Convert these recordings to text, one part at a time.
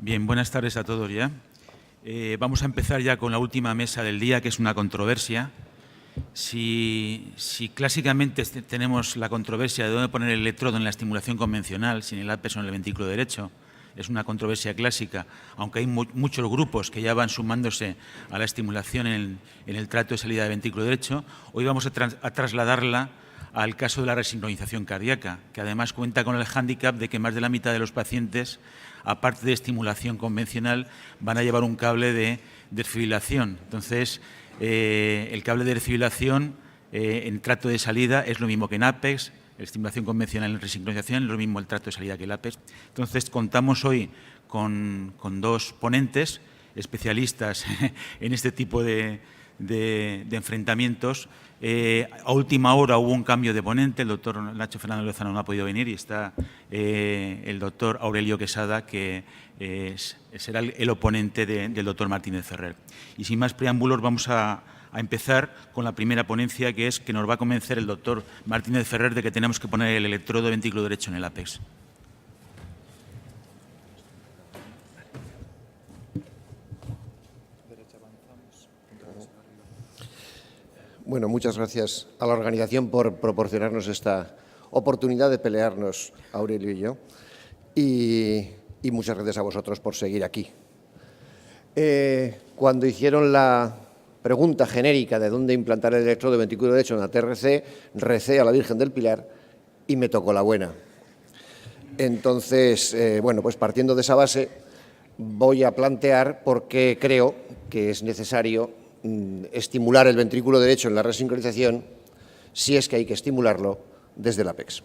Bien, buenas tardes a todos ya. Vamos a empezar ya con la última mesa del día, que es una controversia. Si clásicamente tenemos la controversia de dónde poner el electrodo en la estimulación convencional, sin el APEX o en el ventrículo derecho, es una controversia clásica, aunque hay muchos grupos que ya van sumándose a la estimulación en el trato de salida de ventrículo derecho, hoy vamos a trasladarla al caso de la resincronización cardíaca, que además cuenta con el hándicap de que más de la mitad de los pacientes, aparte de estimulación convencional, van a llevar un cable de desfibrilación. Entonces, el cable de desfibrilación en trato de salida es lo mismo que en APEX, estimulación convencional en resincronización es lo mismo el trato de salida que el APEX. Entonces, contamos hoy con dos ponentes especialistas en este tipo de enfrentamientos. A última hora hubo un cambio de ponente, el doctor Nacho Fernández Lozano no ha podido venir y está el doctor Aurelio Quesada, que será el oponente del doctor Martínez Ferrer. Y sin más preámbulos vamos a empezar con la primera ponencia, que nos va a convencer el doctor Martínez Ferrer de que tenemos que poner el electrodo ventrículo derecho en el APEX. Bueno, muchas gracias a la organización por proporcionarnos esta oportunidad de pelearnos, Aurelio y yo, y muchas gracias a vosotros por seguir aquí. Cuando hicieron la pregunta genérica de dónde implantar el electrodo ventrículo derecho en la TRC, recé a la Virgen del Pilar y me tocó la buena. Entonces, bueno, pues partiendo de esa base, voy a plantear por qué creo que es necesario estimular el ventrículo derecho en la resincronización, si es que hay que estimularlo desde el APEX.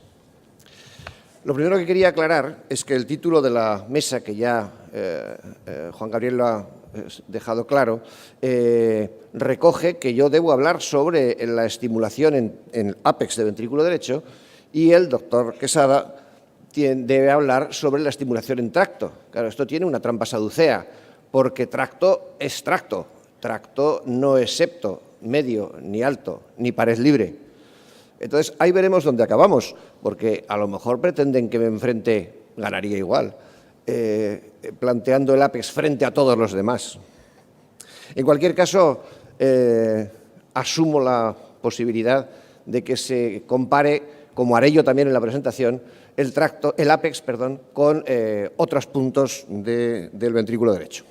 Lo primero que quería aclarar es que el título de la mesa, que ya Juan Gabriel lo ha dejado claro, recoge que yo debo hablar sobre la estimulación en APEX de ventrículo derecho y el doctor Quesada debe hablar sobre la estimulación en tracto. Claro, esto tiene una trampa saducea, porque tracto es tracto. Tracto no es septo, medio, ni alto, ni pared libre. Entonces, ahí veremos dónde acabamos, porque a lo mejor pretenden que me enfrente, ganaría igual, planteando el APEX frente a todos los demás. En cualquier caso, asumo la posibilidad de que se compare, como haré yo también en la presentación, el APEX con otros puntos del ventrículo derecho.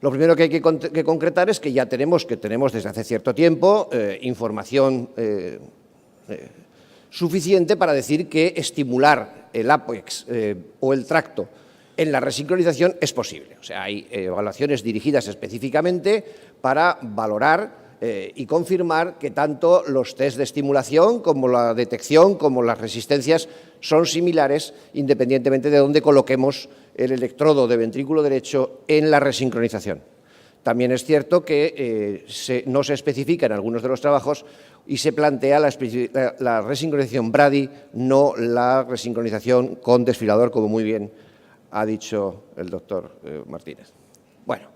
Lo primero que hay que concretar es que ya tenemos desde hace cierto tiempo información suficiente para decir que estimular el APEX o el tracto en la resincronización es posible. O sea, hay evaluaciones dirigidas específicamente para valorar y confirmar que tanto los test de estimulación como la detección como las resistencias son similares independientemente de dónde coloquemos el electrodo de ventrículo derecho en la resincronización. También es cierto que no se especifica en algunos de los trabajos y se plantea la resincronización Brady, no la resincronización con desfibrilador, como muy bien ha dicho el doctor Martínez. Bueno,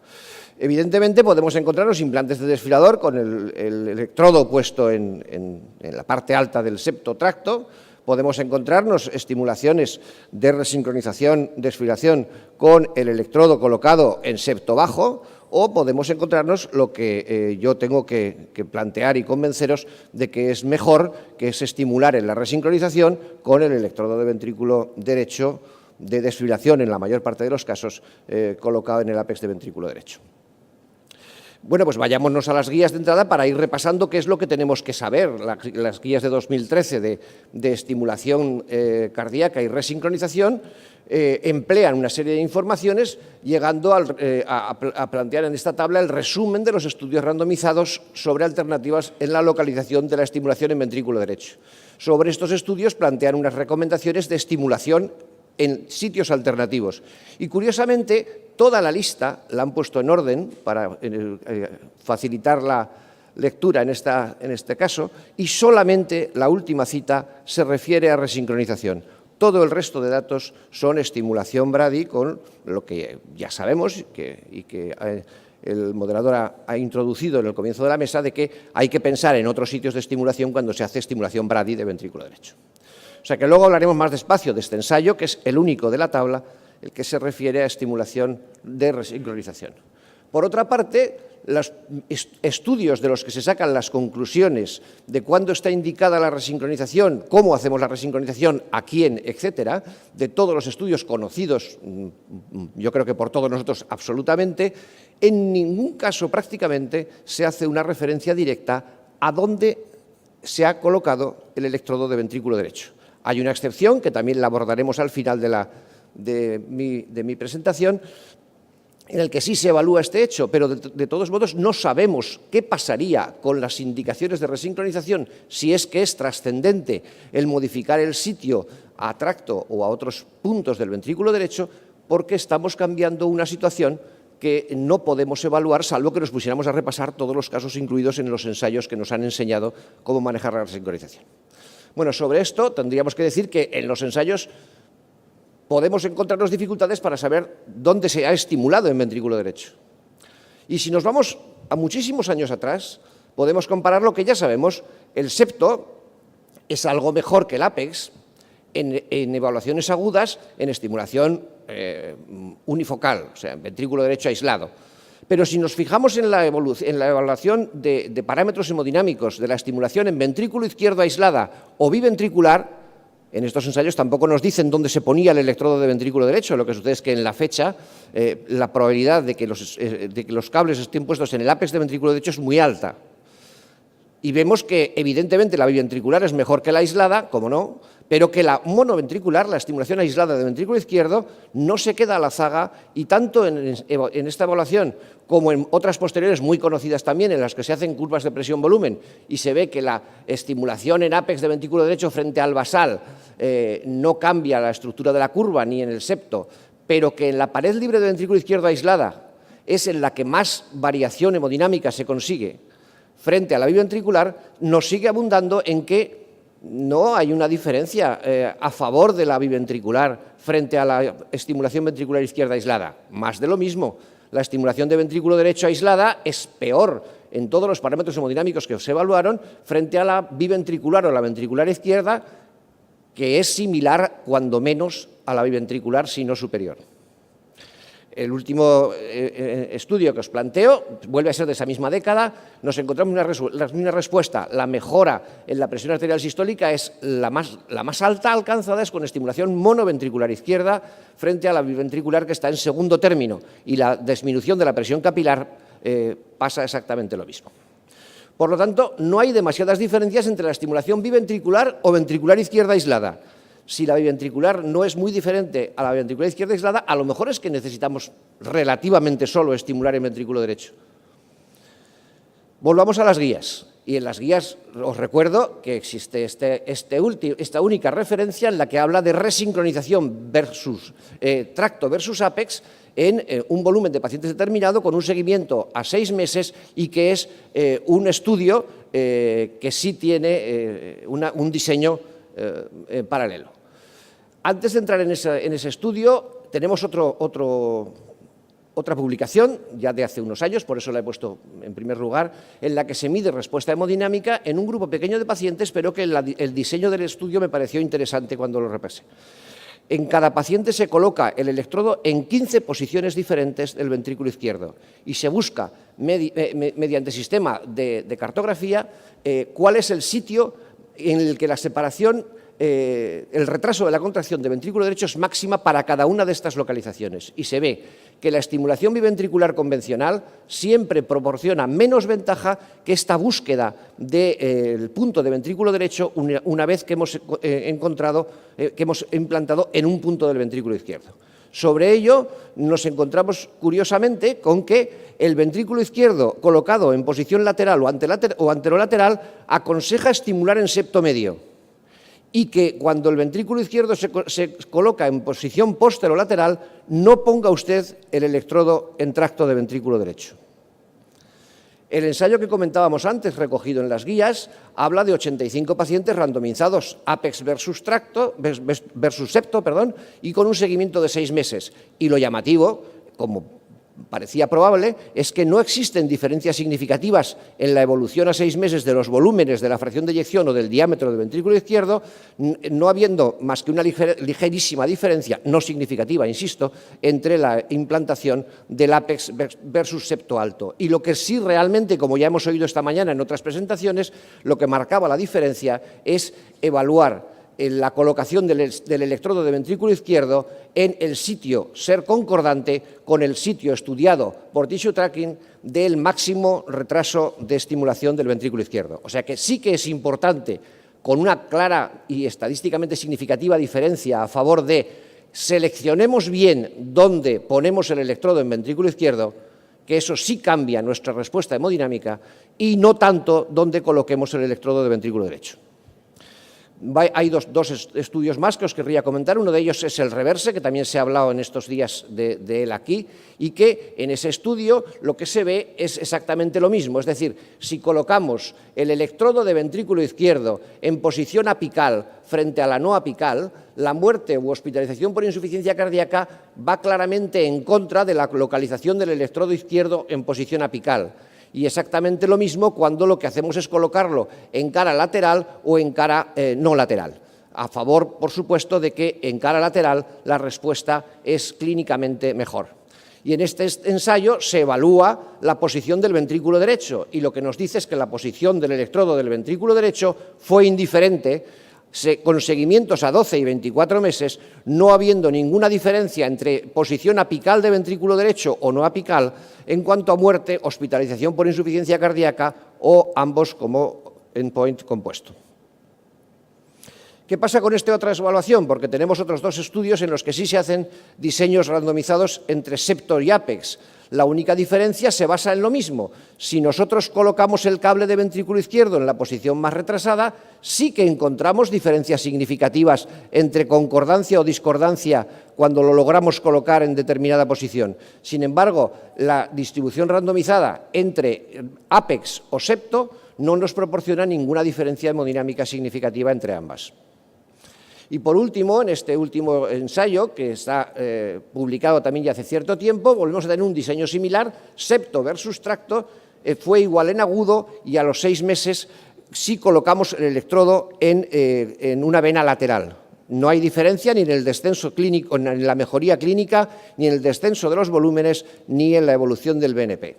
evidentemente podemos encontrar los implantes de desfibrilador con el electrodo puesto en la parte alta del septo tracto. Podemos encontrarnos estimulaciones de resincronización, desfibrilación con el electrodo colocado en septo bajo, o podemos encontrarnos lo que yo tengo que plantear y convenceros de que es mejor, que es estimular en la resincronización con el electrodo de ventrículo derecho de desfibrilación, en la mayor parte de los casos, colocado en el APEX de ventrículo derecho. Bueno, pues vayámonos a las guías de entrada para ir repasando qué es lo que tenemos que saber. Las guías de 2013 de estimulación cardíaca y resincronización emplean una serie de informaciones, llegando a plantear en esta tabla el resumen de los estudios randomizados sobre alternativas en la localización de la estimulación en ventrículo derecho. Sobre estos estudios plantean unas recomendaciones de estimulación en sitios alternativos. Y, curiosamente, toda la lista la han puesto en orden para facilitar la lectura en este caso, y solamente la última cita se refiere a resincronización. Todo el resto de datos son estimulación Brady, con lo que ya sabemos y que el moderador ha introducido en el comienzo de la mesa, de que hay que pensar en otros sitios de estimulación cuando se hace estimulación Brady de ventrículo derecho. O sea que luego hablaremos más despacio de este ensayo, que es el único de la tabla el que se refiere a estimulación de resincronización. Por otra parte, los estudios de los que se sacan las conclusiones de cuándo está indicada la resincronización, cómo hacemos la resincronización, a quién, etcétera, de todos los estudios conocidos, yo creo que por todos nosotros absolutamente, en ningún caso prácticamente se hace una referencia directa a dónde se ha colocado el electrodo de ventrículo derecho. Hay una excepción, que también la abordaremos al final de mi presentación, en el que sí se evalúa este hecho, pero de todos modos no sabemos qué pasaría con las indicaciones de resincronización si es que es trascendente el modificar el sitio a tracto o a otros puntos del ventrículo derecho, porque estamos cambiando una situación que no podemos evaluar, salvo que nos pusiéramos a repasar todos los casos incluidos en los ensayos que nos han enseñado cómo manejar la resincronización. Bueno, sobre esto tendríamos que decir que en los ensayos podemos encontrarnos dificultades para saber dónde se ha estimulado en ventrículo derecho. Y si nos vamos a muchísimos años atrás, podemos comparar lo que ya sabemos. El septo es algo mejor que el ápex en evaluaciones agudas, en estimulación unifocal, o sea, en ventrículo derecho aislado. Pero si nos fijamos en la evaluación de parámetros hemodinámicos de la estimulación en ventrículo izquierdo aislada o biventricular, en estos ensayos tampoco nos dicen dónde se ponía el electrodo de ventrículo derecho. Lo que sucede es que en la fecha la probabilidad de que los cables estén puestos en el ápex de ventrículo derecho es muy alta. Y vemos que evidentemente la biventricular es mejor que la aislada, como no, pero que la monoventricular, la estimulación aislada de ventrículo izquierdo, no se queda a la zaga, y tanto en esta evaluación como en otras posteriores muy conocidas también, en las que se hacen curvas de presión-volumen y se ve que la estimulación en ápex de ventrículo derecho frente al basal no cambia la estructura de la curva ni en el septo, pero que en la pared libre de ventrículo izquierdo aislada es en la que más variación hemodinámica se consigue frente a la biventricular, nos sigue abundando en que no hay una diferencia a favor de la biventricular frente a la estimulación ventricular izquierda aislada. Más de lo mismo, la estimulación de ventrículo derecho aislada es peor en todos los parámetros hemodinámicos que se evaluaron frente a la biventricular o la ventricular izquierda, que es similar, cuando menos, a la biventricular, si no superior. El último estudio que os planteo vuelve a ser de esa misma década. Nos encontramos la misma respuesta. La mejora en la presión arterial sistólica es la más alta alcanzada es con estimulación monoventricular izquierda frente a la biventricular, que está en segundo término, y la disminución de la presión capilar pasa exactamente lo mismo. Por lo tanto, no hay demasiadas diferencias entre la estimulación biventricular o ventricular izquierda aislada. Si la biventricular no es muy diferente a la ventricular izquierda aislada, a lo mejor es que necesitamos relativamente solo estimular el ventrículo derecho. Volvamos a las guías. Y en las guías os recuerdo que existe esta única referencia en la que habla de resincronización versus tracto versus ápex en un volumen de pacientes determinado, con un seguimiento a 6 meses, y que es un estudio que sí tiene un diseño paralelo. Antes de entrar en ese estudio, tenemos otra publicación, ya de hace unos años, por eso la he puesto en primer lugar, en la que se mide respuesta hemodinámica en un grupo pequeño de pacientes, pero que el diseño del estudio me pareció interesante cuando lo repasé. En cada paciente se coloca el electrodo en 15 posiciones diferentes del ventrículo izquierdo y se busca, mediante sistema de cartografía, cuál es el sitio en el que la separación, el retraso de la contracción de ventrículo derecho es máxima para cada una de estas localizaciones, y se ve que la estimulación biventricular convencional siempre proporciona menos ventaja que esta búsqueda del punto de ventrículo derecho una vez que hemos implantado en un punto del ventrículo izquierdo. Sobre ello nos encontramos curiosamente con que el ventrículo izquierdo colocado en posición lateral o anterolateral aconseja estimular en septo medio, y que cuando el ventrículo izquierdo se coloca en posición posterolateral, no ponga usted el electrodo en tracto de ventrículo derecho. El ensayo que comentábamos antes, recogido en las guías, habla de 85 pacientes randomizados, ápex versus septo, y con un seguimiento de 6 meses. Y lo llamativo, como parecía probable, es que no existen diferencias significativas en la evolución a 6 meses de los volúmenes de la fracción de eyección o del diámetro del ventrículo izquierdo, no habiendo más que una ligerísima diferencia, no significativa, insisto, entre la implantación del ápex versus septo alto. Y lo que sí realmente, como ya hemos oído esta mañana en otras presentaciones, lo que marcaba la diferencia es evaluar la colocación del electrodo de ventrículo izquierdo en el sitio ser concordante con el sitio estudiado por tissue tracking del máximo retraso de estimulación del ventrículo izquierdo. O sea que sí que es importante, con una clara y estadísticamente significativa diferencia a favor de seleccionemos bien dónde ponemos el electrodo en ventrículo izquierdo, que eso sí cambia nuestra respuesta hemodinámica, y no tanto dónde coloquemos el electrodo de ventrículo derecho. Hay dos estudios más que os querría comentar. Uno de ellos es el Reverse, que también se ha hablado en estos días de él aquí, y que en ese estudio lo que se ve es exactamente lo mismo. Es decir, si colocamos el electrodo de ventrículo izquierdo en posición apical frente a la no apical, la muerte u hospitalización por insuficiencia cardíaca va claramente en contra de la localización del electrodo izquierdo en posición apical. Y exactamente lo mismo cuando lo que hacemos es colocarlo en cara lateral o en cara no lateral. A favor, por supuesto, de que en cara lateral la respuesta es clínicamente mejor. Y en este ensayo se evalúa la posición del ventrículo derecho, y lo que nos dice es que la posición del electrodo del ventrículo derecho fue indiferente, con seguimientos a 12 y 24 meses, no habiendo ninguna diferencia entre posición apical de ventrículo derecho o no apical en cuanto a muerte, hospitalización por insuficiencia cardíaca o ambos como endpoint compuesto. ¿Qué pasa con esta otra evaluación? Porque tenemos otros dos estudios en los que sí se hacen diseños randomizados entre septo y ápex. La única diferencia se basa en lo mismo. Si nosotros colocamos el cable de ventrículo izquierdo en la posición más retrasada, sí que encontramos diferencias significativas entre concordancia o discordancia cuando lo logramos colocar en determinada posición. Sin embargo, la distribución randomizada entre ápex o septo no nos proporciona ninguna diferencia hemodinámica significativa entre ambas. Y por último, en este último ensayo, que está publicado también ya hace cierto tiempo, volvemos a tener un diseño similar, septo versus tracto, fue igual en agudo, y a los 6 meses sí colocamos el electrodo en una vena lateral. No hay diferencia ni en el descenso clínico, ni en la mejoría clínica, ni en el descenso de los volúmenes, ni en la evolución del BNP.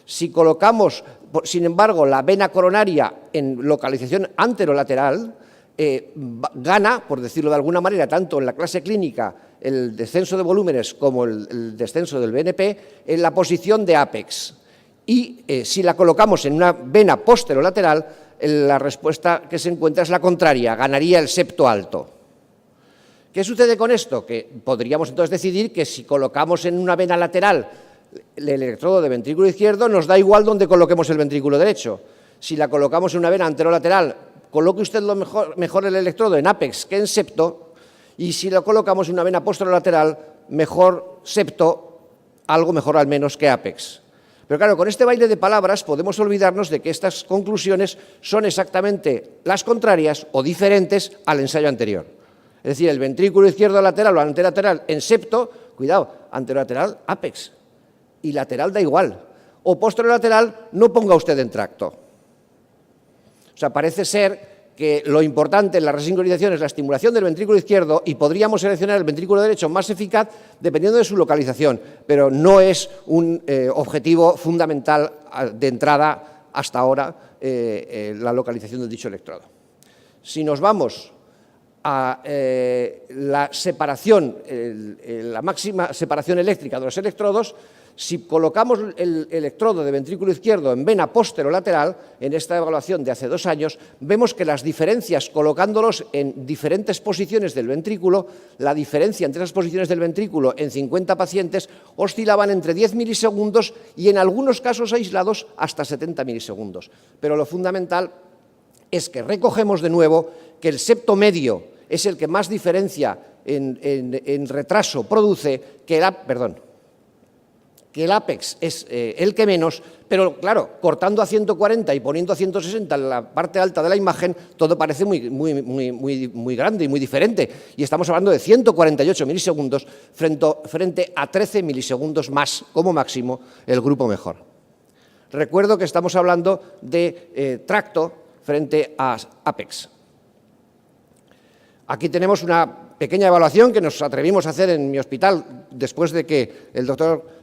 Si colocamos, sin embargo, la vena coronaria en localización anterolateral, gana, por decirlo de alguna manera, tanto en la clase clínica el descenso de volúmenes como el descenso del BNP en la posición de ápex. Y si la colocamos en una vena posterolateral, la respuesta que se encuentra es la contraria, ganaría el septo alto. ¿Qué sucede con esto? Que podríamos entonces decidir que si colocamos en una vena lateral el electrodo de ventrículo izquierdo, nos da igual donde coloquemos el ventrículo derecho. Si la colocamos en una vena anterolateral, coloque usted mejor el electrodo en ápex que en septo, y si lo colocamos en una vena posterolateral, mejor septo, algo mejor al menos que ápex. Pero claro, con este baile de palabras podemos olvidarnos de que estas conclusiones son exactamente las contrarias o diferentes al ensayo anterior. Es decir, el ventrículo izquierdo lateral o anterolateral en septo, cuidado, anterolateral, ápex, y lateral da igual. O posterolateral, no ponga usted en tracto. O sea, parece ser que lo importante en la resincronización es la estimulación del ventrículo izquierdo, y podríamos seleccionar el ventrículo derecho más eficaz dependiendo de su localización, pero no es un objetivo fundamental de entrada hasta ahora la localización de dicho electrodo. Si nos vamos a la separación, la máxima separación eléctrica de los electrodos, si colocamos el electrodo de ventrículo izquierdo en vena posterolateral, en esta evaluación de hace 2 años, vemos que las diferencias colocándolos en diferentes posiciones del ventrículo, la diferencia entre esas posiciones del ventrículo en 50 pacientes oscilaban entre 10 milisegundos y en algunos casos aislados hasta 70 milisegundos. Pero lo fundamental es que recogemos de nuevo que el septo medio es el que más diferencia en retraso produce que que el Apex es el que menos, pero claro, cortando a 140 y poniendo a 160 en la parte alta de la imagen, todo parece muy grande y muy diferente. Y estamos hablando de 148 milisegundos frente a 13 milisegundos más, como máximo, el grupo mejor. Recuerdo que estamos hablando de tracto frente a Apex. Aquí tenemos una pequeña evaluación que nos atrevimos a hacer en mi hospital después de que el doctor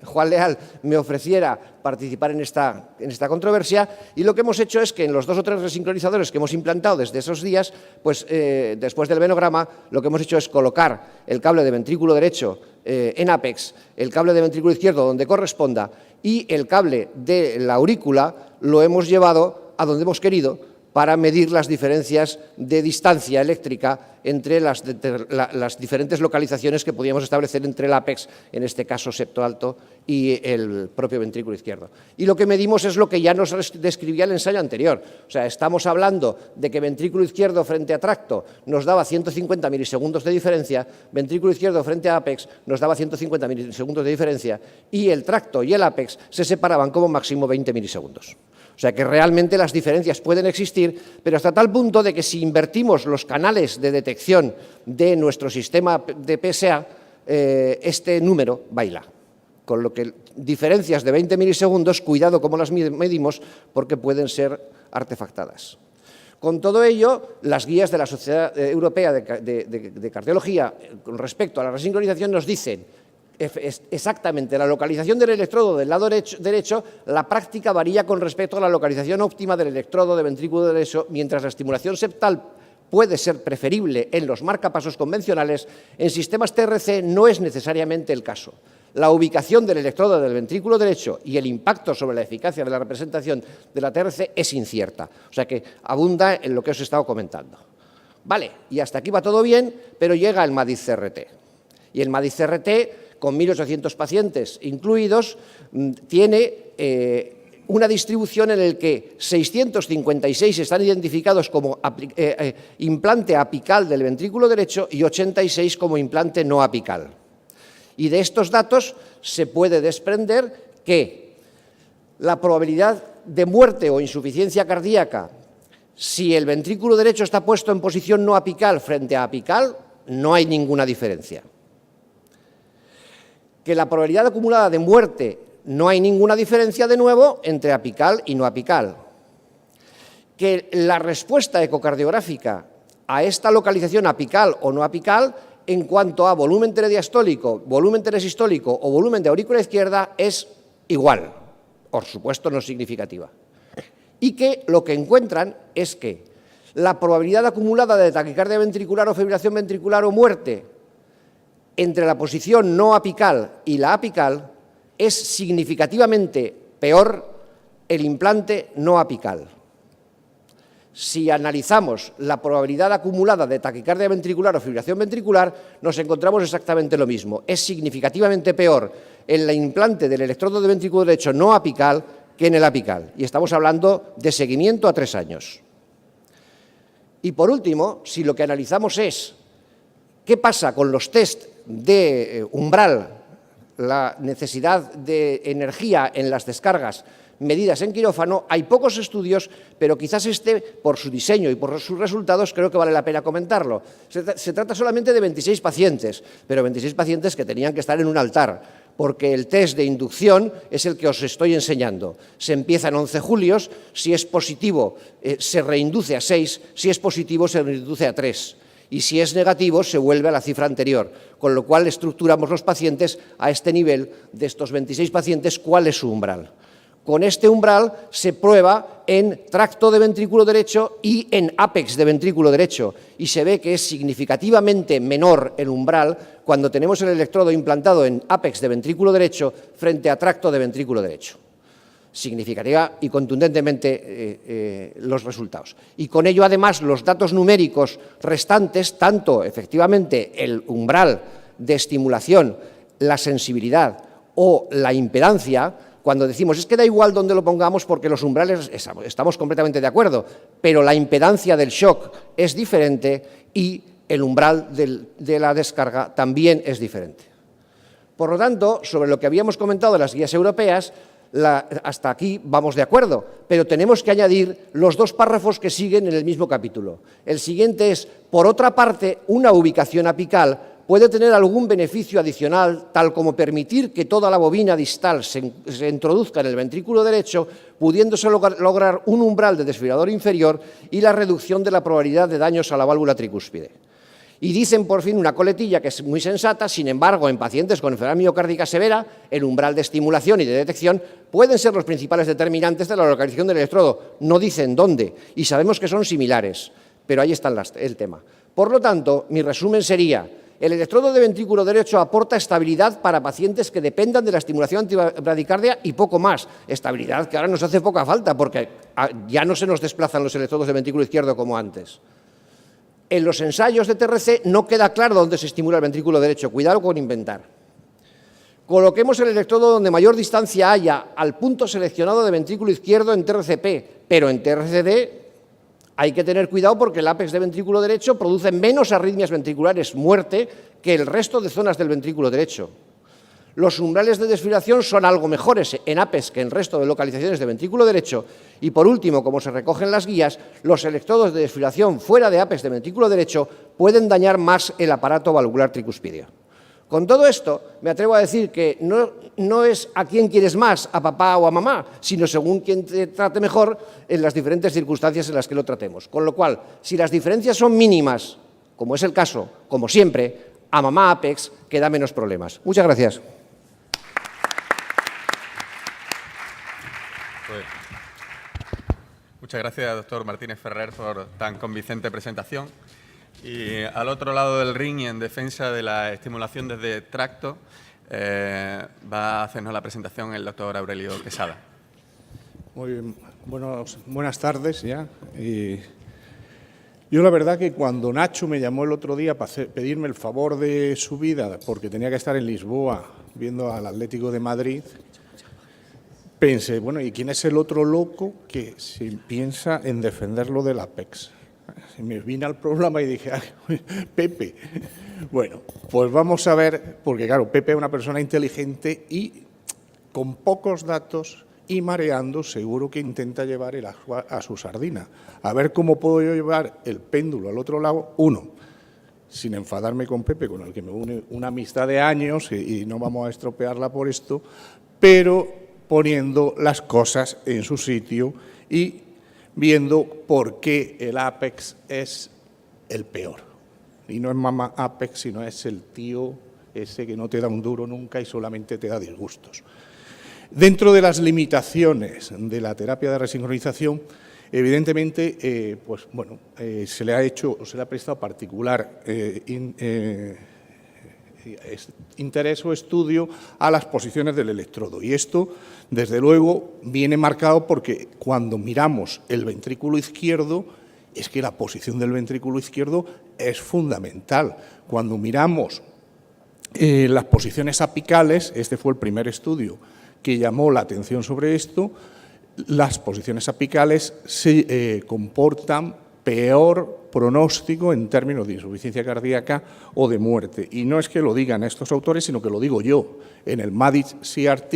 Juan Leal me ofreciera participar en esta controversia, y lo que hemos hecho es que en los 2 o 3 resincronizadores que hemos implantado desde esos días, pues después del venograma, lo que hemos hecho es colocar el cable de ventrículo derecho en Apex, el cable de ventrículo izquierdo donde corresponda, y el cable de la aurícula lo hemos llevado a donde hemos querido para medir las diferencias de distancia eléctrica entre las diferentes localizaciones que podíamos establecer entre el Apex, en este caso septo alto, y el propio ventrículo izquierdo. Y lo que medimos es lo que ya nos describía el ensayo anterior. O sea, estamos hablando de que ventrículo izquierdo frente a tracto nos daba 150 milisegundos de diferencia, ventrículo izquierdo frente a Apex nos daba 150 milisegundos de diferencia, y el tracto y el Apex se separaban como máximo 20 milisegundos. O sea que realmente las diferencias pueden existir, pero hasta tal punto de que si invertimos los canales de detección de nuestro sistema de PSA, este número baila. Con lo que diferencias de 20 milisegundos, cuidado cómo las medimos, porque pueden ser artefactadas. Con todo ello, las guías de la Sociedad Europea de Cardiología con respecto a la resincronización nos dicen exactamente la localización del electrodo del lado derecho, la práctica varía con respecto a la localización óptima del electrodo de ventrículo derecho, mientras la estimulación septal puede ser preferible en los marcapasos convencionales, en sistemas TRC no es necesariamente el caso. La ubicación del electrodo del ventrículo derecho y el impacto sobre la eficacia de la representación de la TRC es incierta, o sea que abunda en lo que os he estado comentando. Vale, y hasta aquí va todo bien, pero llega el MADIS-CRT. Y el MADIS-CRT, con 1.800 pacientes incluidos, tiene una distribución en la que 656 están identificados como implante apical del ventrículo derecho y 86 como implante no apical. Y de estos datos se puede desprender que la probabilidad de muerte o insuficiencia cardíaca, si el ventrículo derecho está puesto en posición no apical frente a apical, no hay ninguna diferencia. Que la probabilidad acumulada de muerte no hay ninguna diferencia, de nuevo, entre apical y no apical. Que la respuesta ecocardiográfica a esta localización apical o no apical, en cuanto a volumen telediastólico, volumen telesistólico o volumen de aurícula izquierda, es igual, por supuesto no significativa. Y que lo que encuentran es que la probabilidad acumulada de taquicardia ventricular o fibrilación ventricular o muerte entre la posición no apical y la apical es significativamente peor el implante no apical. Si analizamos la probabilidad acumulada de taquicardia ventricular o fibrilación ventricular, nos encontramos exactamente lo mismo. Es significativamente peor en el implante del electrodo de ventrículo derecho no apical que en el apical. Y estamos hablando de seguimiento a 3 años. Y por último, si lo que analizamos es qué pasa con los test de umbral, la necesidad de energía en las descargas medidas en quirófano, hay pocos estudios, pero quizás este, por su diseño y por sus resultados, creo que vale la pena comentarlo. Se trata solamente de 26 pacientes, pero 26 pacientes que tenían que estar en un altar, porque el test de inducción es el que os estoy enseñando. Se empieza en 11 julios, si es positivo se reinduce a 6, si es positivo se reinduce a 3. Y si es negativo, se vuelve a la cifra anterior, con lo cual estructuramos los pacientes a este nivel de estos 26 pacientes, ¿cuál es su umbral? Con este umbral se prueba en tracto de ventrículo derecho y en apex de ventrículo derecho, y se ve que es significativamente menor el umbral cuando tenemos el electrodo implantado en apex de ventrículo derecho frente a tracto de ventrículo derecho. Significativa y contundentemente los resultados. Y con ello, además, los datos numéricos restantes, tanto efectivamente el umbral de estimulación, la sensibilidad o la impedancia, cuando decimos es que da igual dónde lo pongamos porque los umbrales estamos completamente de acuerdo, pero la impedancia del shock es diferente y el umbral de la descarga también es diferente. Por lo tanto, sobre lo que habíamos comentado de las guías europeas, hasta aquí vamos de acuerdo, pero tenemos que añadir los 2 párrafos que siguen en el mismo capítulo. El siguiente es, por otra parte, una ubicación apical puede tener algún beneficio adicional, tal como permitir que toda la bobina distal se introduzca en el ventrículo derecho, pudiéndose lograr un umbral de desfibrilador inferior y la reducción de la probabilidad de daños a la válvula tricúspide. Y dicen, por fin, una coletilla que es muy sensata: sin embargo, en pacientes con enfermedad miocárdica severa, el umbral de estimulación y de detección pueden ser los principales determinantes de la localización del electrodo. No dicen dónde, y sabemos que son similares, pero ahí está el tema. Por lo tanto, mi resumen sería: el electrodo de ventrículo derecho aporta estabilidad para pacientes que dependan de la estimulación antibradicardia y poco más. Estabilidad que ahora nos hace poca falta, porque ya no se nos desplazan los electrodos de ventrículo izquierdo como antes. En los ensayos de TRC no queda claro dónde se estimula el ventrículo derecho. Cuidado con inventar. Coloquemos el electrodo donde mayor distancia haya al punto seleccionado de ventrículo izquierdo en TRCP, pero en TRCD hay que tener cuidado porque el ápex de ventrículo derecho produce menos arritmias ventriculares, muerte, que el resto de zonas del ventrículo derecho. Los umbrales de desfibrilación son algo mejores en ápex que en el resto de localizaciones de ventrículo derecho. Y por último, como se recoge en las guías, los electrodos de desfibrilación fuera de ápex de ventrículo derecho pueden dañar más el aparato valvular tricuspidio. Con todo esto, me atrevo a decir que no es a quién quieres más, a papá o a mamá, sino según quién te trate mejor en las diferentes circunstancias en las que lo tratemos. Con lo cual, si las diferencias son mínimas, como es el caso, como siempre, a mamá ápex que da menos problemas. Muchas gracias. Pues, muchas gracias, doctor Martínez Ferrer, por tan convincente presentación. Y al otro lado del ring, y en defensa de la estimulación desde tracto, va a hacernos la presentación el doctor Aurelio Quesada. Muy bien. Buenas tardes ya. Yo la verdad que cuando Nacho me llamó el otro día para pedirme el favor de su vida, porque tenía que estar en Lisboa viendo al Atlético de Madrid, pensé, bueno, ¿y quién es el otro loco que se piensa en defenderlo del Apex? Y me vine al programa y dije, ay, Pepe. Bueno, pues vamos a ver, porque claro, Pepe es una persona inteligente y con pocos datos y mareando, seguro que intenta llevar el agua a su sardina. A ver cómo puedo yo llevar el péndulo al otro lado, sin enfadarme con Pepe, con el que me une una amistad de años y no vamos a estropearla por esto, pero poniendo las cosas en su sitio y viendo por qué el Apex es el peor. Y no es mamá Apex, sino es el tío ese que no te da un duro nunca y solamente te da disgustos. Dentro de las limitaciones de la terapia de resincronización, evidentemente, se le ha prestado particular interés o estudio a las posiciones del electrodo. Y esto, desde luego, viene marcado porque cuando miramos el ventrículo izquierdo, es que la posición del ventrículo izquierdo es fundamental. Cuando miramos las posiciones apicales, este fue el primer estudio que llamó la atención sobre esto, las posiciones apicales se comportan peor pronóstico en términos de insuficiencia cardíaca o de muerte. Y no es que lo digan estos autores, sino que lo digo yo. En el MADIS CRT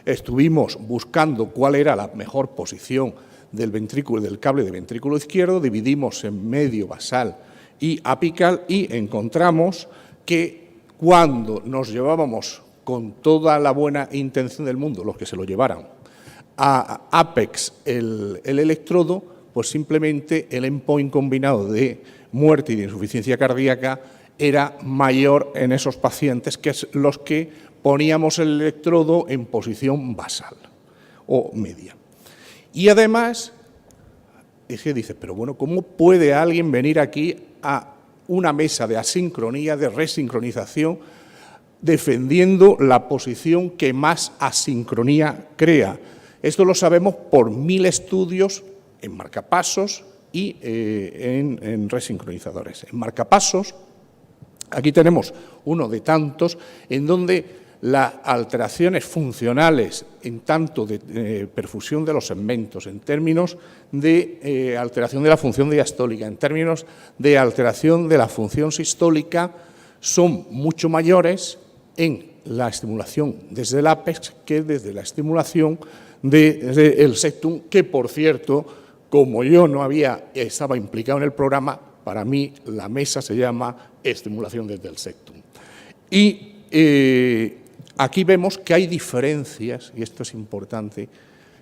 estuvimos buscando cuál era la mejor posición del cable de ventrículo izquierdo, dividimos en medio, basal y apical y encontramos que cuando nos llevábamos con toda la buena intención del mundo, los que se lo llevaran, a Apex el electrodo, pues simplemente el endpoint combinado de muerte y de insuficiencia cardíaca era mayor en esos pacientes que es los que poníamos el electrodo en posición basal o media. Y además, es que dice, pero bueno, ¿cómo puede alguien venir aquí a una mesa de asincronía, de resincronización, defendiendo la posición que más asincronía crea? Esto lo sabemos por 1000 estudios en marcapasos y en resincronizadores. En marcapasos, aquí tenemos uno de tantos en donde las alteraciones funcionales en tanto de perfusión de los segmentos, en términos de alteración de la función diastólica, en términos de alteración de la función sistólica, son mucho mayores en la estimulación desde el ápex que desde la estimulación del septum, que por cierto, como yo estaba implicado en el programa, para mí la mesa se llama estimulación desde el septum. Y aquí vemos que hay diferencias, y esto es importante,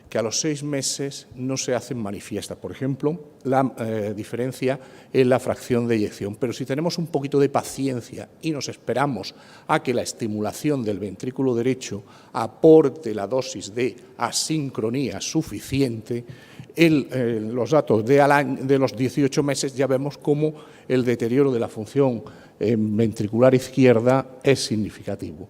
que a los 6 meses no se hacen manifiestas. Por ejemplo, la diferencia en la fracción de eyección. Pero si tenemos un poquito de paciencia y nos esperamos a que la estimulación del ventrículo derecho aporte la dosis de asincronía suficiente, los datos de los 18 meses ya vemos cómo el deterioro de la función ventricular izquierda es significativo.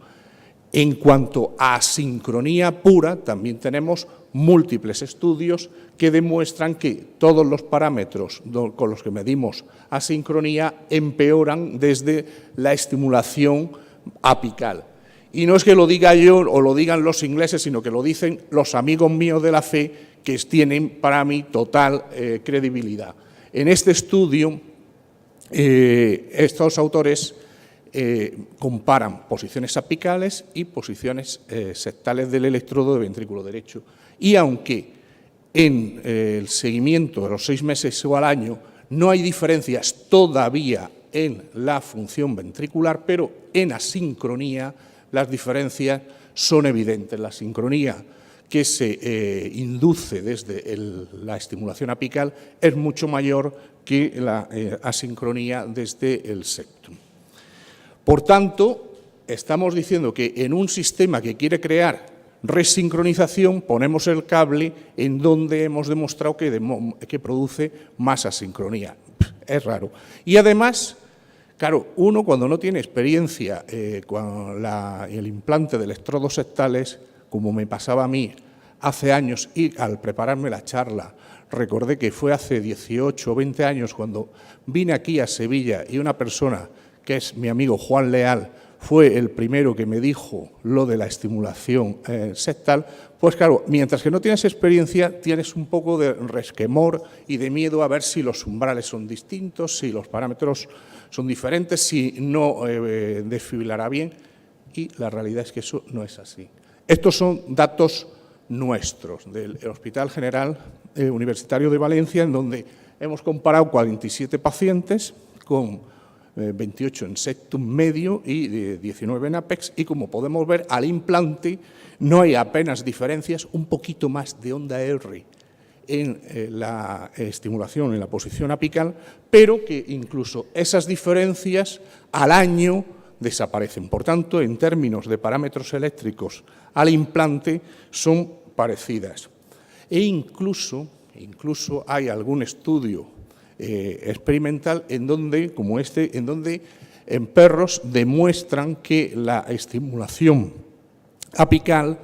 En cuanto a asincronía pura, también tenemos múltiples estudios que demuestran que todos los parámetros con los que medimos asincronía empeoran desde la estimulación apical. Y no es que lo diga yo o lo digan los ingleses, sino que lo dicen los amigos míos de la fe, que tienen para mí total credibilidad. En este estudio, estos autores comparan posiciones apicales y posiciones septales del electrodo de ventrículo derecho. Y aunque en el seguimiento de los 6 meses o al año no hay diferencias todavía en la función ventricular, pero en asincronía las diferencias son evidentes. La sincronía que se induce desde la estimulación apical es mucho mayor que la asincronía desde el septum. Por tanto, estamos diciendo que en un sistema que quiere crear resincronización ponemos el cable en donde hemos demostrado que produce más asincronía. Es raro. Y además, claro, uno cuando no tiene experiencia con el implante de electrodos septales, como me pasaba a mí hace años, y al prepararme la charla recordé que fue hace 18 o 20 años cuando vine aquí a Sevilla y una persona que es mi amigo Juan Leal, fue el primero que me dijo lo de la estimulación septal, pues claro, mientras que no tienes experiencia, tienes un poco de resquemor y de miedo a ver si los umbrales son distintos, si los parámetros son diferentes, si no desfibrilará bien, y la realidad es que eso no es así. Estos son datos nuestros del Hospital General Universitario de Valencia, en donde hemos comparado 47 pacientes con 28 en septum medio y 19 en apex, y como podemos ver, al implante no hay apenas diferencias, un poquito más de onda R en la estimulación en la posición apical, pero que incluso esas diferencias al año desaparecen. Por tanto, en términos de parámetros eléctricos al implante son parecidas. E incluso hay algún estudio experimental en donde, como en donde en perros demuestran que la estimulación apical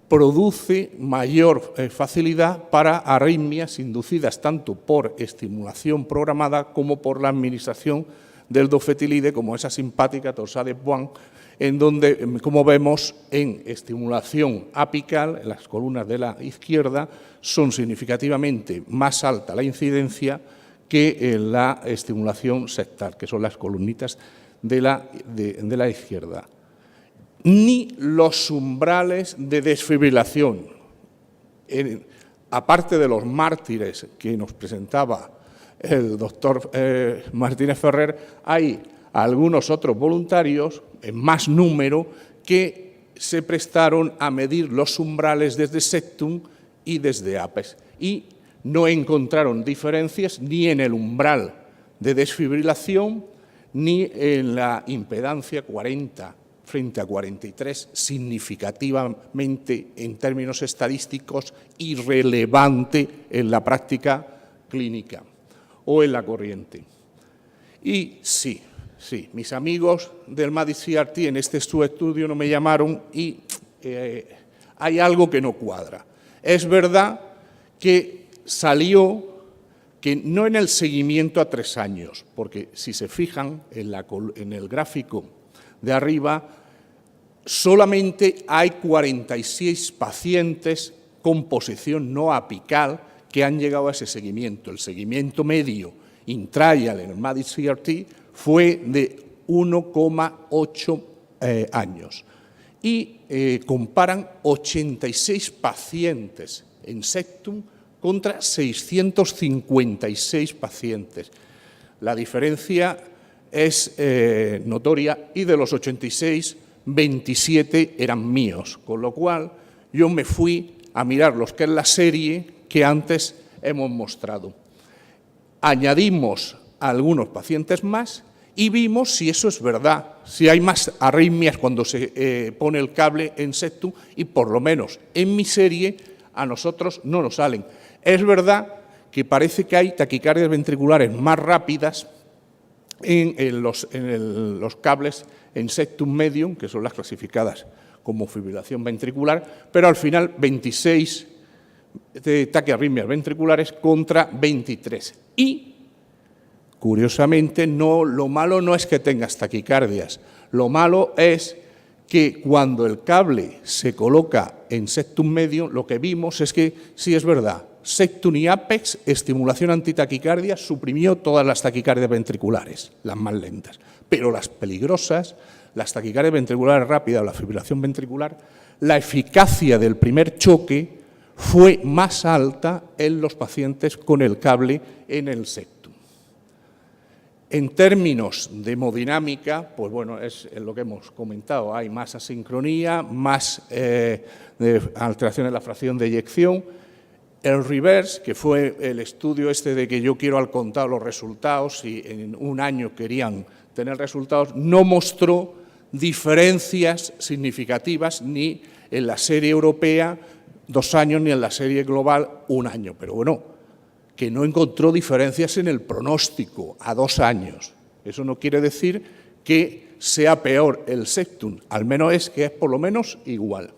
produce mayor facilidad para arritmias inducidas tanto por estimulación programada como por la administración del dofetilide, como esa simpática Torsades-Boin, en donde, como vemos, en estimulación apical, en las columnas de la izquierda, son significativamente más alta la incidencia que en la estimulación septal, que son las columnitas de la izquierda. Ni los umbrales de desfibrilación. Aparte de los mártires que nos presentaba el doctor Martínez Ferrer, hay algunos otros voluntarios, en más número, que se prestaron a medir los umbrales desde septum y desde apex. Y no encontraron diferencias ni en el umbral de desfibrilación ni en la impedancia 40 frente a 43, significativamente en términos estadísticos irrelevante en la práctica clínica o en la corriente. Y sí, mis amigos del MADIS-CRT en este estudio no me llamaron y hay algo que no cuadra. Es verdad que salió que no en el seguimiento a 3 años, porque si se fijan en el gráfico de arriba, solamente hay 46 pacientes con posición no apical que han llegado a ese seguimiento. El seguimiento medio intrial en el MADIS-CRT fue de 1,8 años. y comparan 86 pacientes en septum contra 656 pacientes. La diferencia es notoria y de los 86, 27 eran míos, con lo cual yo me fui a mirar los que es la serie que antes hemos mostrado. Añadimos a algunos pacientes más y vimos si eso es verdad, si hay más arritmias cuando se pone el cable en septum, y por lo menos en mi serie a nosotros no nos salen. Es verdad que parece que hay taquicardias ventriculares más rápidas en los cables en septum medium, que son las clasificadas como fibrilación ventricular, pero al final 26 de taquiarritmias ventriculares contra 23. Y, curiosamente, lo malo no es que tengas taquicardias, lo malo es que cuando el cable se coloca en septum medio, lo que vimos es que, sí es verdad, septum y apex, estimulación antitaquicardia, suprimió todas las taquicardias ventriculares, las más lentas, pero las peligrosas, las taquicardias ventriculares rápidas o la fibrilación ventricular, la eficacia del primer choque fue más alta en los pacientes con el cable en el septum. En términos de hemodinámica, pues bueno, es lo que hemos comentado, hay más asincronía, más alteración en la fracción de eyección. El reverse, que fue el estudio de que yo quiero al contado los resultados y en un año querían tener resultados, no mostró diferencias significativas ni en la serie europea 2 años ni en la serie global 1 año. Pero bueno, que no encontró diferencias en el pronóstico a 2 años. Eso no quiere decir que sea peor el septum, al menos es que es por lo menos igual.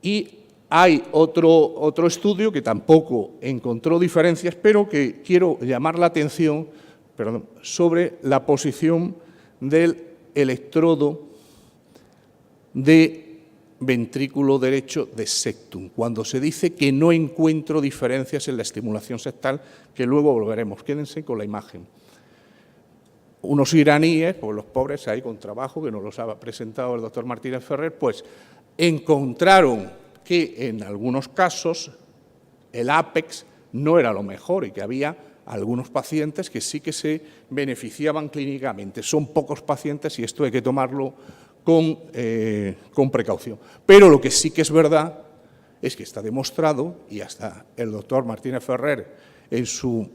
Y hay otro estudio que tampoco encontró diferencias, pero que quiero llamar la atención sobre la posición del electrodo de ventrículo derecho de septum, cuando se dice que no encuentro diferencias en la estimulación septal, que luego volveremos. Quédense con la imagen. Unos iraníes, pues los pobres ahí con trabajo, que nos los ha presentado el doctor Martínez Ferrer, pues encontraron que en algunos casos el apex no era lo mejor y que había algunos pacientes que sí que se beneficiaban clínicamente. Son pocos pacientes y esto hay que tomarlo con precaución. Pero lo que sí que es verdad es que está demostrado, y hasta el doctor Martínez Ferrer en su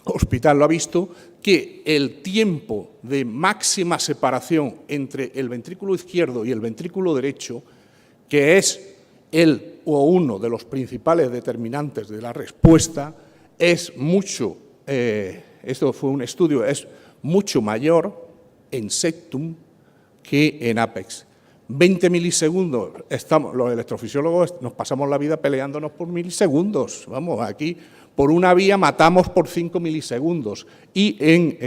hospital lo ha visto, que el tiempo de máxima separación entre el ventrículo izquierdo y el ventrículo derecho, que es uno de los principales determinantes de la respuesta, es mucho, esto fue un estudio, es mucho mayor en septum que en apex. 20 milisegundos, los electrofisiólogos nos pasamos la vida peleándonos por milisegundos. Vamos, aquí por una vía matamos por 5 milisegundos y en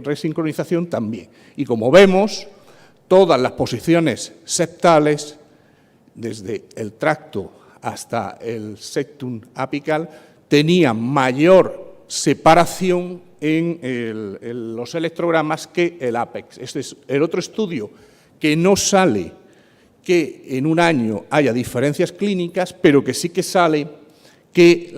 resincronización también. Y como vemos, todas las posiciones septales, desde el tracto hasta el septum apical, tenían mayor separación en los electrogramas que el apex. Este es el otro estudio que no sale que en un año haya diferencias clínicas, pero que sí que sale que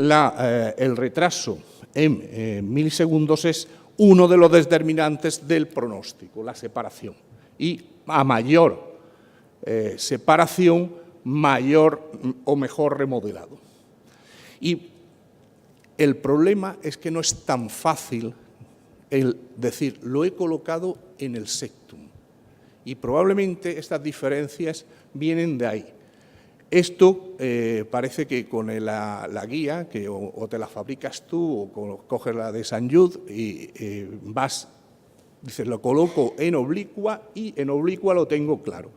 el retraso en milisegundos es uno de los determinantes del pronóstico, la separación. Y a mayor separación, mayor o mejor remodelado. Y el problema es que no es tan fácil el decir, lo he colocado en el septum. Y probablemente estas diferencias vienen de ahí. Esto parece que con la guía, que o te la fabricas tú o coges la de Sant Just y dices, lo coloco en oblicua y en oblicua lo tengo claro.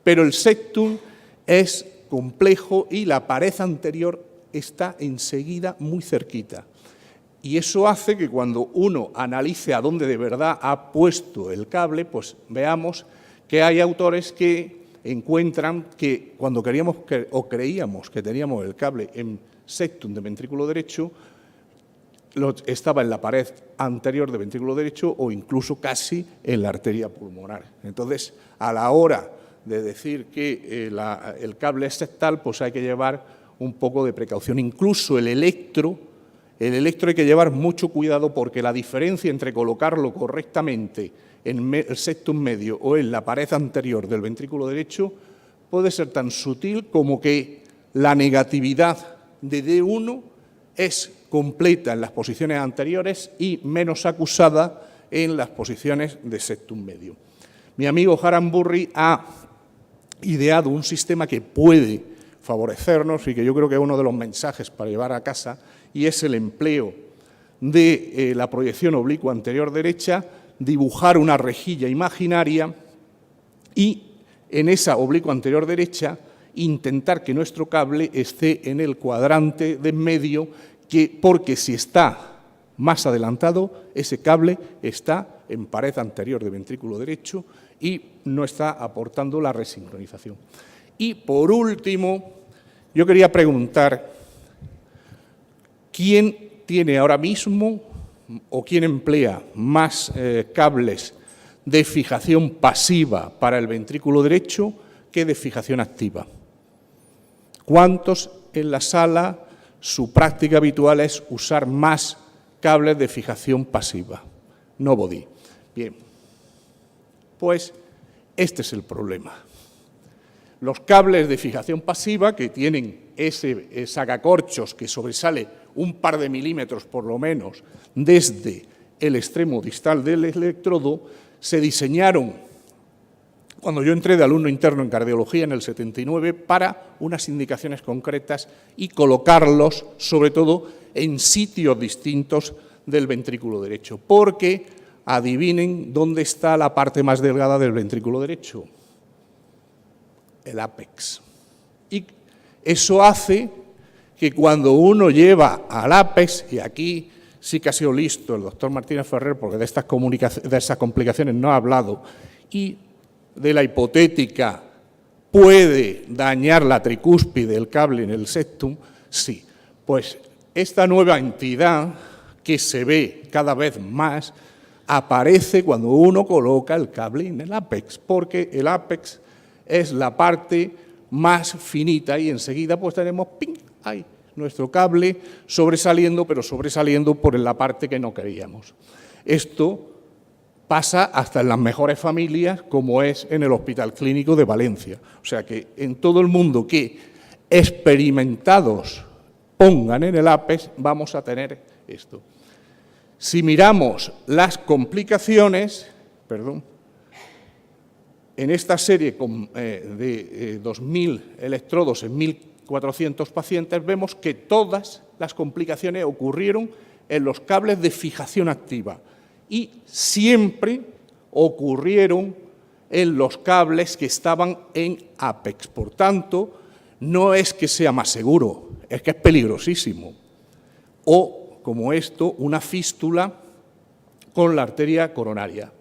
Pero el septum es complejo y la pared anterior está enseguida muy cerquita. Y eso hace que cuando uno analice a dónde de verdad ha puesto el cable, pues veamos que hay autores que encuentran que cuando creíamos que teníamos el cable en septum de ventrículo derecho, estaba en la pared anterior del ventrículo derecho o incluso casi en la arteria pulmonar. Entonces, a la hora de decir que el cable es septal, pues hay que llevar un poco de precaución. Incluso el electro hay que llevar mucho cuidado porque la diferencia entre colocarlo correctamente en el septum medio o en la pared anterior del ventrículo derecho puede ser tan sutil como que la negatividad de D1 es completa en las posiciones anteriores y menos acusada en las posiciones de septum medio. Mi amigo Haranburri ha ideado un sistema que puede favorecernos y que yo creo que es uno de los mensajes para llevar a casa, y es el empleo de la proyección oblicua anterior derecha, dibujar una rejilla imaginaria y en esa oblicua anterior derecha intentar que nuestro cable esté en el cuadrante de en medio, porque si está más adelantado, ese cable está en pared anterior del ventrículo derecho y no está aportando la resincronización. Y, por último, yo quería preguntar, ¿quién tiene ahora mismo o quién emplea más cables de fijación pasiva para el ventrículo derecho que de fijación activa? ¿Cuántos en la sala su práctica habitual es usar más cables de fijación pasiva? Nobody. Bien, pues este es el problema. Los cables de fijación pasiva, que tienen ese sacacorchos que sobresale un par de milímetros por lo menos desde el extremo distal del electrodo, se diseñaron cuando yo entré de alumno interno en cardiología en el 79 para unas indicaciones concretas y colocarlos sobre todo en sitios distintos del ventrículo derecho, porque adivinen dónde está la parte más delgada del ventrículo derecho, el ápex. Y eso hace que cuando uno lleva al ápex, y aquí sí que ha sido listo el doctor Martínez Ferrer, porque de estas complicaciones no ha hablado, y de la hipotética puede dañar la tricúspide del cable en el septum, sí. Pues esta nueva entidad que se ve cada vez más aparece cuando uno coloca el cable en el ápex, porque el ápex es la parte más finita y enseguida pues tenemos ¡ping! Ahí nuestro cable sobresaliendo, pero sobresaliendo por la parte que no queríamos. Esto pasa hasta en las mejores familias, como es en el Hospital Clínico de Valencia. O sea que en todo el mundo que experimentados pongan en el ápex, vamos a tener esto. Si miramos las complicaciones, en esta serie de 2.000 electrodos en 1.400 pacientes, vemos que todas las complicaciones ocurrieron en los cables de fijación activa y siempre ocurrieron en los cables que estaban en ápex. Por tanto, no es que sea más seguro, es que es peligrosísimo. O, como esto, una fístula con la arteria coronaria.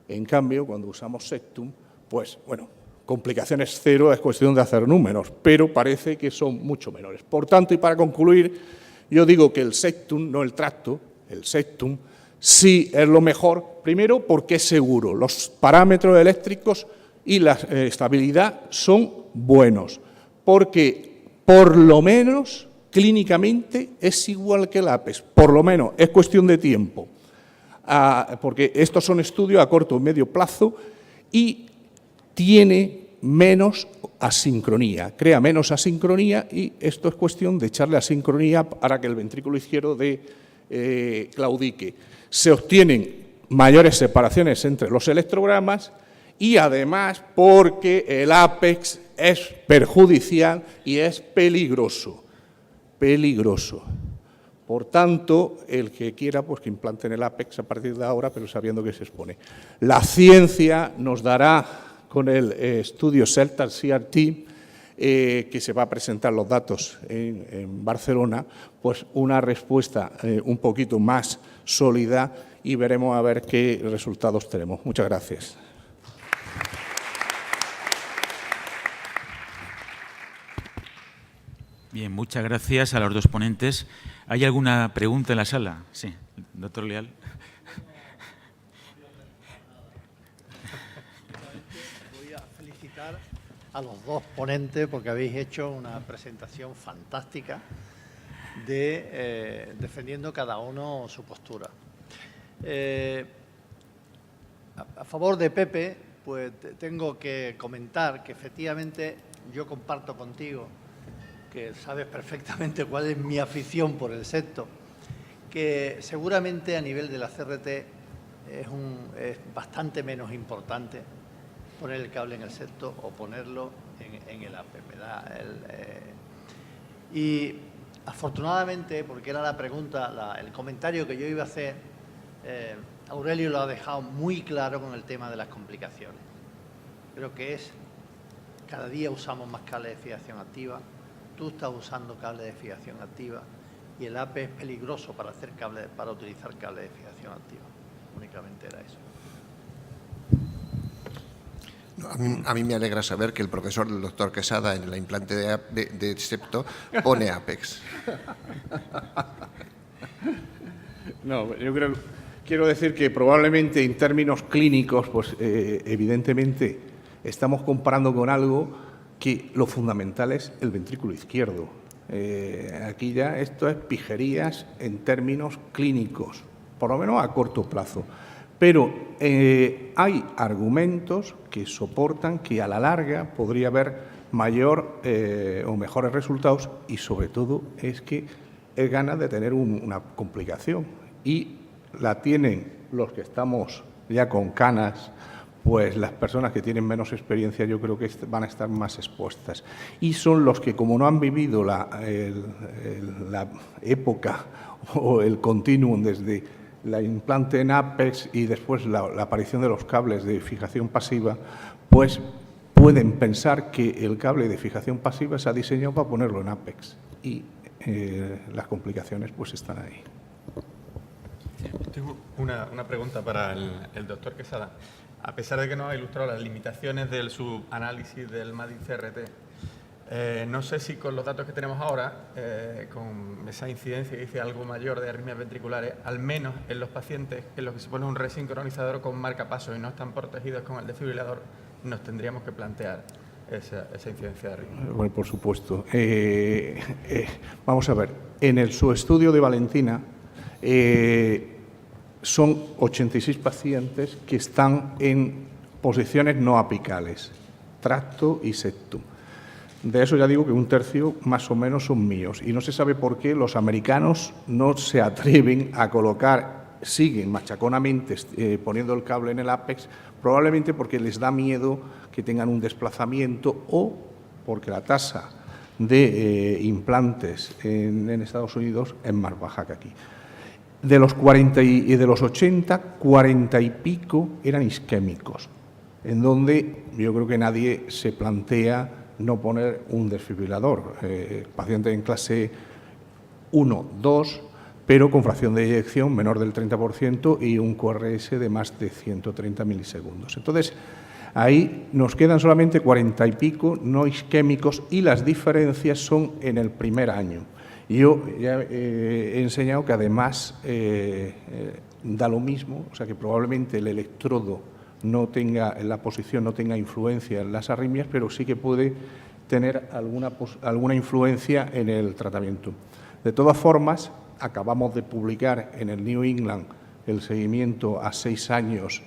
En cambio, cuando usamos septum, pues, bueno, complicaciones cero, es cuestión de hacer números, pero parece que son mucho menores. Por tanto, y para concluir, yo digo que el septum, no el tracto, el septum, sí es lo mejor, primero porque es seguro, los parámetros eléctricos y la estabilidad son buenos, porque por lo menos clínicamente es igual que el ápex, por lo menos, es cuestión de tiempo, porque estos son estudios a corto y medio plazo y tiene menos asincronía, crea menos asincronía y esto es cuestión de echarle asincronía para que el ventrículo izquierdo claudique. Se obtienen mayores separaciones entre los electrogramas y además porque el ápex es perjudicial y es peligroso. Por tanto, el que quiera, pues que implante en el ápex a partir de ahora, pero sabiendo que se expone. La ciencia nos dará, con el estudio CELTA-CRT, que se va a presentar los datos en Barcelona, pues una respuesta un poquito más sólida y veremos a ver qué resultados tenemos. Muchas gracias. Bien, muchas gracias a los dos ponentes. ¿Hay alguna pregunta en la sala? Sí, doctor Leal. Voy a felicitar a los dos ponentes porque habéis hecho una presentación fantástica de defendiendo cada uno su postura. A favor de Pepe, pues tengo que comentar que efectivamente yo comparto contigo, que sabes perfectamente cuál es mi afición por el sector, que seguramente a nivel de la CRT es bastante menos importante poner el cable en el sector o ponerlo en el APE, ¿verdad? Y afortunadamente, porque era la pregunta, el comentario que yo iba a hacer, Aurelio lo ha dejado muy claro con el tema de las complicaciones. Creo que cada día usamos más cables de fijación activa, tú estás usando cables de fijación activa y el APE es peligroso para utilizar cables de fijación activa. Únicamente era eso. A mí me alegra saber que el profesor del doctor Quesada en la implante de septo pone Apex. No, yo quiero decir que probablemente en términos clínicos, pues evidentemente estamos comparando con algo que lo fundamental es el ventrículo izquierdo. Aquí ya esto es pijerías en términos clínicos, por lo menos a corto plazo. Pero hay argumentos que soportan que a la larga podría haber mayor o mejores resultados y sobre todo es que es ganas de tener una complicación y la tienen los que estamos ya con canas, pues las personas que tienen menos experiencia yo creo que van a estar más expuestas. Y son los que, como no han vivido la época o el continuum desde la implante en Apex y después la aparición de los cables de fijación pasiva, pues pueden pensar que el cable de fijación pasiva se ha diseñado para ponerlo en Apex y las complicaciones pues están ahí. Tengo una pregunta para el doctor Quesada. A pesar de que nos ha ilustrado las limitaciones del subanálisis del MADIS CRT, no sé si con los datos que tenemos ahora, con esa incidencia que dice algo mayor de arritmias ventriculares, al menos en los pacientes en los que se pone un resincronizador con marcapasos y no están protegidos con el desfibrilador, nos tendríamos que plantear esa incidencia de arritmia. Bueno, por supuesto. Vamos a ver, en su estudio de Valentina son 86 pacientes que están en posiciones no apicales, tracto y septum. De eso ya digo que un tercio más o menos son míos. Y no se sabe por qué los americanos no se atreven a colocar, siguen machaconamente poniendo el cable en el Apex, probablemente porque les da miedo que tengan un desplazamiento o porque la tasa de implantes en Estados Unidos es más baja que aquí. De los 40 y de los 80, 40 y pico eran isquémicos, en donde yo creo que nadie se plantea no poner un desfibrilador. Paciente en clase 1, 2, pero con fracción de eyección menor del 30% y un QRS de más de 130 milisegundos. Entonces, ahí nos quedan solamente 40 y pico no isquémicos y las diferencias son en el primer año. Yo ya he enseñado que además da lo mismo, o sea que probablemente el electrodo no tenga, la posición no tenga influencia en las arritmias, pero sí que puede tener alguna influencia en el tratamiento. De todas formas, acabamos de publicar en el New England el seguimiento a 6 años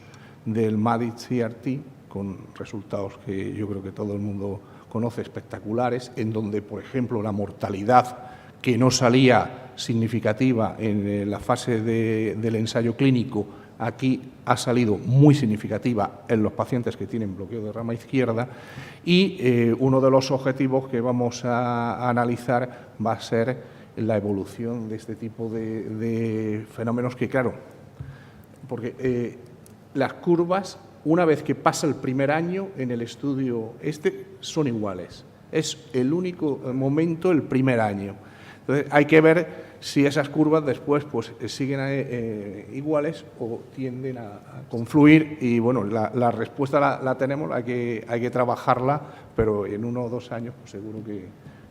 del MADIS CRT, con resultados que yo creo que todo el mundo conoce, espectaculares, en donde, por ejemplo, la mortalidad que no salía significativa en la fase del ensayo clínico, aquí ha salido muy significativa en los pacientes que tienen bloqueo de rama izquierda y uno de los objetivos que vamos a analizar va a ser la evolución de este tipo de fenómenos que, claro, porque las curvas, una vez que pasa el primer año en el estudio son iguales. Es el único momento el primer año. Entonces, hay que ver si esas curvas después pues, siguen iguales o tienden a confluir y, bueno, la respuesta la tenemos, hay que trabajarla, pero en 1 o 2 años pues, seguro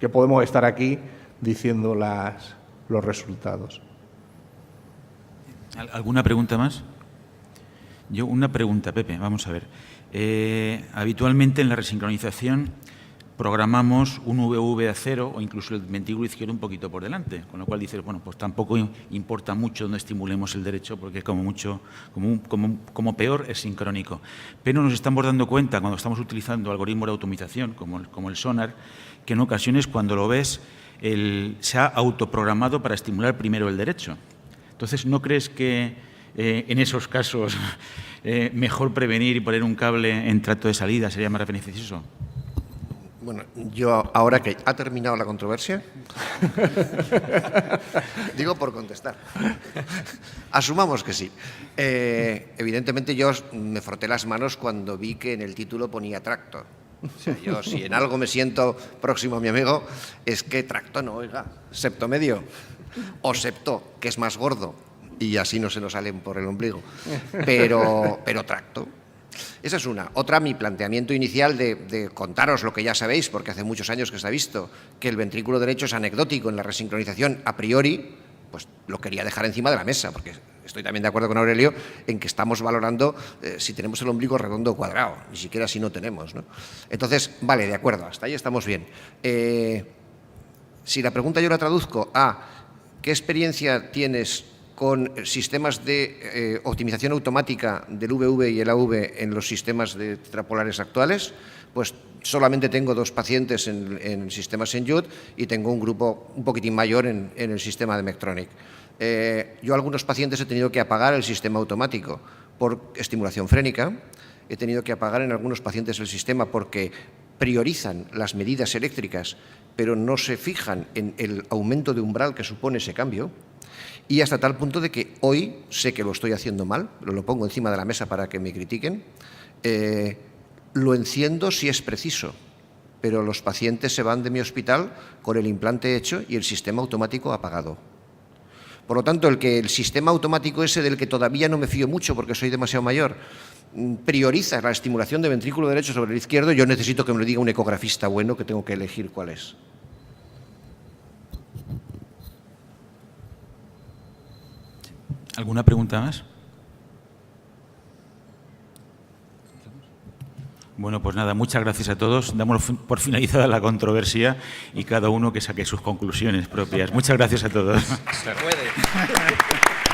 que podemos estar aquí diciendo los resultados. ¿Alguna pregunta más? Yo una pregunta, Pepe, vamos a ver. Habitualmente en la resincronización programamos un VV a 0 o incluso el ventrículo izquierdo un poquito por delante, con lo cual dices, bueno, pues tampoco importa mucho donde estimulemos el derecho porque como peor es sincrónico. Pero nos estamos dando cuenta cuando estamos utilizando algoritmos de automatización como el Sonar, que en ocasiones cuando lo ves se ha autoprogramado para estimular primero el derecho. Entonces, ¿no crees que en esos casos mejor prevenir y poner un cable en tracto de salida sería más beneficioso? Bueno, yo ahora que ha terminado la controversia, digo por contestar. Asumamos que sí. Evidentemente yo me froté las manos cuando vi que en el título ponía tracto. O sea, yo si en algo me siento próximo a mi amigo es que tracto no, oiga, septo medio o septo, que es más gordo y así no se nos salen por el ombligo, pero tracto. Esa es una. Otra, mi planteamiento inicial de contaros lo que ya sabéis, porque hace muchos años que se ha visto que el ventrículo derecho es anecdótico en la resincronización a priori, pues lo quería dejar encima de la mesa, porque estoy también de acuerdo con Aurelio en que estamos valorando si tenemos el ombligo redondo o cuadrado, ni siquiera si no tenemos, ¿no? Entonces, vale, de acuerdo, hasta ahí estamos bien. Si la pregunta yo la traduzco a ¿qué experiencia tienes con sistemas de optimización automática del VV y el AV en los sistemas de tetrapolares actuales? Pues solamente tengo 2 pacientes en sistemas Senjut y tengo un grupo un poquitín mayor en el sistema de Medtronic. Yo a algunos pacientes he tenido que apagar el sistema automático por estimulación frénica, he tenido que apagar en algunos pacientes el sistema porque priorizan las medidas eléctricas, pero no se fijan en el aumento de umbral que supone ese cambio. Y hasta tal punto de que hoy sé que lo estoy haciendo mal, lo pongo encima de la mesa para que me critiquen, lo enciendo si es preciso, pero los pacientes se van de mi hospital con el implante hecho y el sistema automático apagado. Por lo tanto, el sistema automático ese del que todavía no me fío mucho porque soy demasiado mayor, prioriza la estimulación de ventrículo derecho sobre el izquierdo, yo necesito que me lo diga un ecografista bueno que tengo que elegir cuál es. ¿Alguna pregunta más? Bueno, pues nada, muchas gracias a todos. Damos por finalizada la controversia y cada uno que saque sus conclusiones propias. Muchas gracias a todos. Se puede.